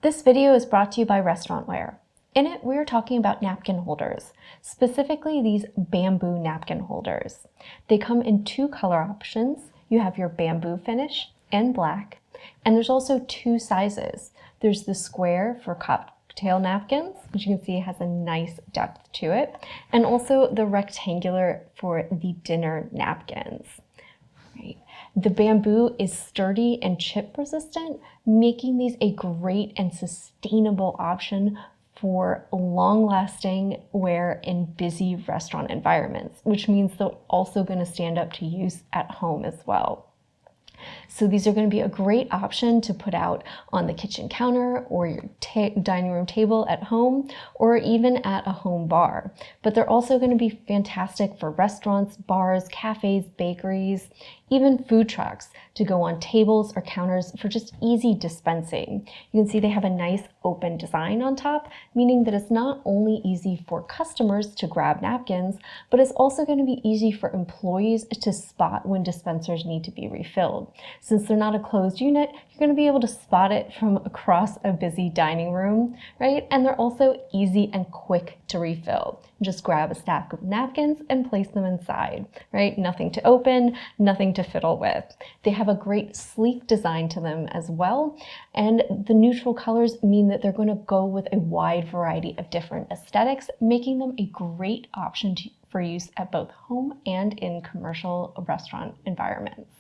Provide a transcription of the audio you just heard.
This video is brought to you by Restaurantware. In it, we are talking about napkin holders, specifically these bamboo napkin holders. They come in two color options. You have your bamboo finish and black, and there's also two sizes. There's the square for cocktail napkins, which you can see has a nice depth to it, and also the rectangular for the dinner napkins. Right. The bamboo is sturdy and chip resistant, making these a great and sustainable option for long-lasting wear in busy restaurant environments, which means they're also going to stand up to use at home as well. So these are going to be a great option to put out on the kitchen counter or your dining room table at home, or even at a home bar. But they're also going to be fantastic for restaurants, bars, cafes, bakeries, even food trucks to go on tables or counters for just easy dispensing. You can see they have a nice open design on top, meaning that it's not only easy for customers to grab napkins, but it's also going to be easy for employees to spot when dispensers need to be refilled. Since they're not a closed unit, you're going to be able to spot it from across a busy dining room, right? And they're also easy and quick to refill. Just grab a stack of napkins and place them inside, right? Nothing to open, nothing to fiddle with. They have a great sleek design to them as well, and the neutral colors mean that they're going to go with a wide variety of different aesthetics, making them a great option for use at both home and in commercial restaurant environments.